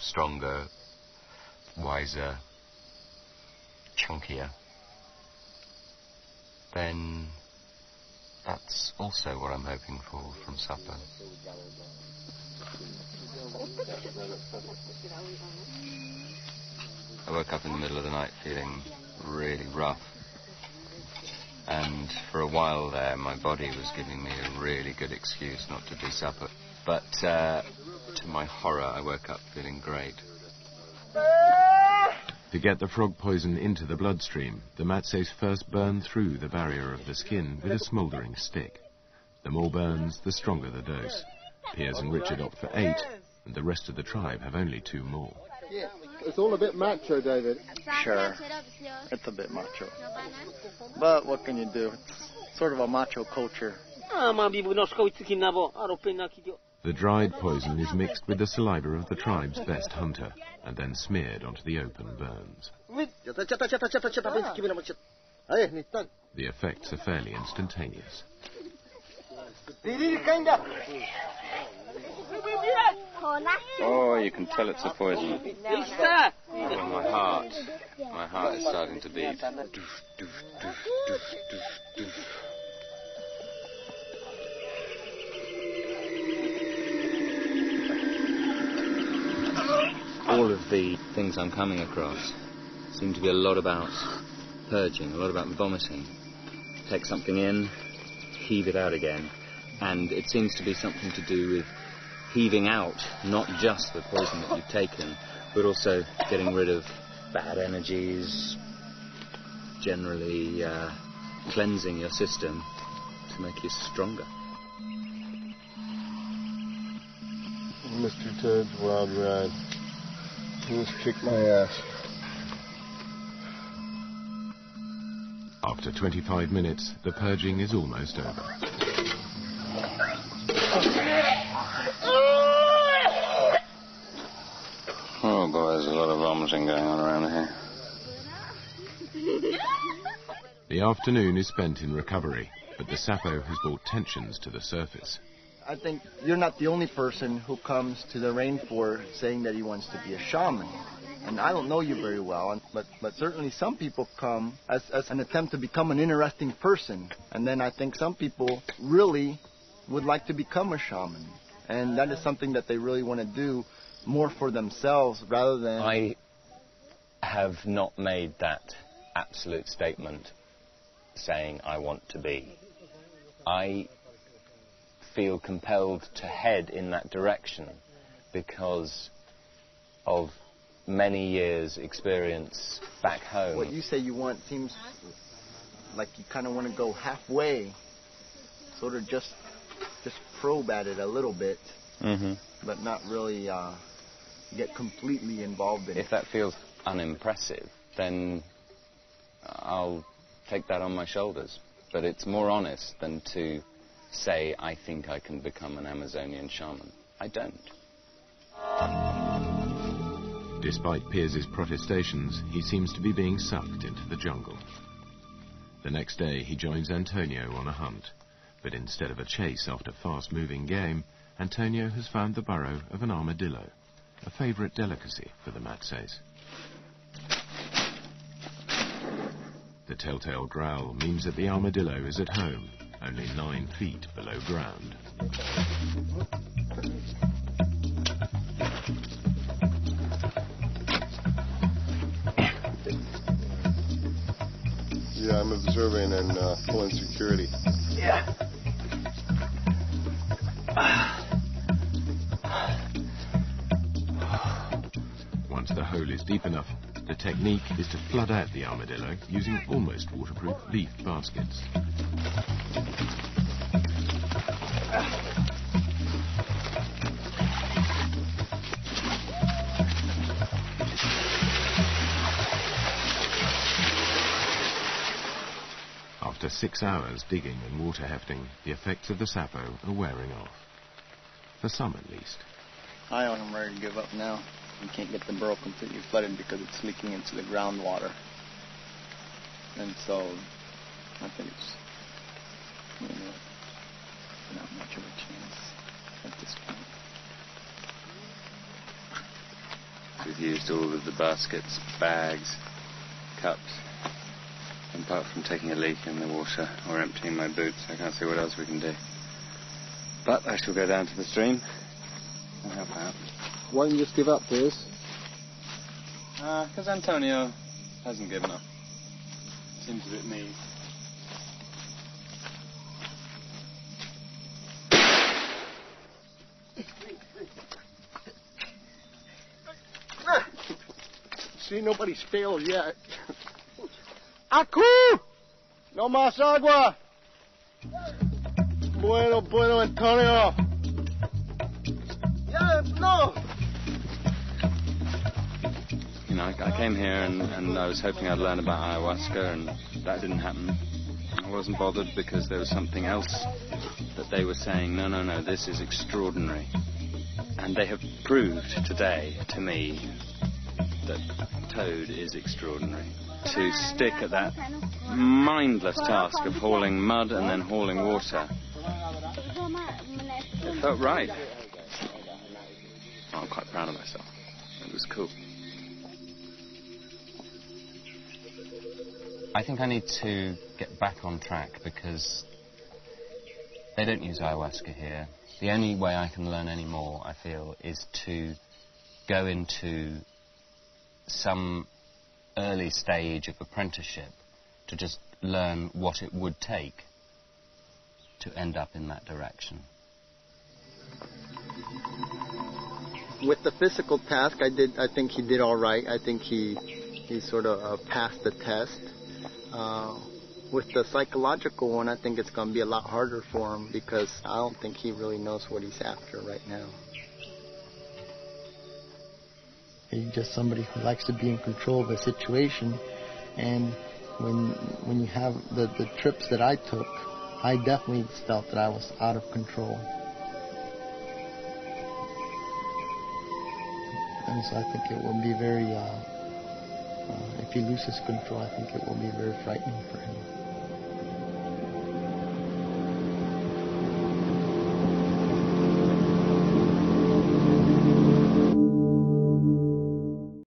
stronger, wiser, chunkier, then that's also what I'm hoping for from supper. I woke up in the middle of the night feeling really rough, and for a while there my body was giving me a really good excuse not to do supper. But to my horror, I woke up feeling great. To get the frog poison into the bloodstream, the Matses first burn through the barrier of the skin with a smouldering stick. The more burns, the stronger the dose. Piers and Richard opt for 8, and the rest of the tribe have only 2 more. Yeah, it's all a bit macho, David. Sure, it's a bit macho. But what can you do? It's sort of a macho culture. The dried poison is mixed with the saliva of the tribe's best hunter, and then smeared onto the open burns. The effects are fairly instantaneous. Oh, you can tell it's a poison. Oh, my heart is starting to beat. All of the things I'm coming across seem to be a lot about purging, a lot about vomiting. Take something in, heave it out again, and it seems to be something to do with heaving out not just the poison that you've taken, but also getting rid of bad energies, generally cleansing your system to make you stronger. Mr. Toad's wild ride. Let's kick my ass. After 25 minutes, the purging is almost over. Oh boy, there's a lot of vomiting going on around here. The afternoon is spent in recovery, but the Sapo has brought tensions to the surface. I think you're not the only person who comes to the rainforest saying that he wants to be a shaman. And I don't know you very well, but certainly some people come as an attempt to become an interesting person. And then I think some people really would like to become a shaman. And that is something that they really want to do more for themselves rather than... I have not made that absolute statement saying I want to be. I feel compelled to head in that direction because of many years' experience back home. What you say you want seems like you kind of want to go halfway, sort of just probe at it a little bit, but not really get completely involved in it. If that feels unimpressive, then I'll take that on my shoulders. But it's more honest than to say I think I can become an Amazonian shaman. I don't. Despite Piers's protestations, he seems to be being sucked into the jungle. The next day he joins Antonio on a hunt, but instead of a chase after fast-moving game, Antonio has found the burrow of an armadillo, a favourite delicacy for the Matses. The telltale growl means that the armadillo is at home, only 9 feet below ground. Yeah, I'm observing and pulling security. Yeah. Once the hole is deep enough, the technique is to flood out the armadillo using almost waterproof leaf baskets. After 6 hours digging and water hefting, the effects of the Sapo are wearing off. For some at least. I'm ready to give up now. You can't get the burrow completely flooded because it's leaking into the groundwater. And so, I think it's, not much of a chance at this point. We've used all of the baskets, bags, cups. And apart from taking a leak in the water or emptying my boots, I can't see what else we can do. But I shall go down to the stream and help out. Why don't you just give up, Piers? Because Antonio hasn't given up. Seems a bit mean. See, nobody's failed yet. Aku! No más agua! Bueno, Antonio. Yeah, no! You know, I came here and I was hoping I'd learn about ayahuasca, and that didn't happen. I wasn't bothered because there was something else that they were saying, no, this is extraordinary. And they have proved today to me that Toad is extraordinary. To stick at that mindless task of hauling mud and then hauling water, it felt right. I'm quite proud of myself. It was cool. I think I need to get back on track because they don't use ayahuasca here. The only way I can learn any more, I feel, is to go into some early stage of apprenticeship to just learn what it would take to end up in that direction. With the physical task, I think he did all right. I think he sort of passed the test. With the psychological one, I think it's going to be a lot harder for him because I don't think he really knows what he's after right now. He's just somebody who likes to be in control of a situation, and when you have the trips that I took, I definitely felt that I was out of control. And so I think it will be very, if he loses control, I think it will be very frightening for him.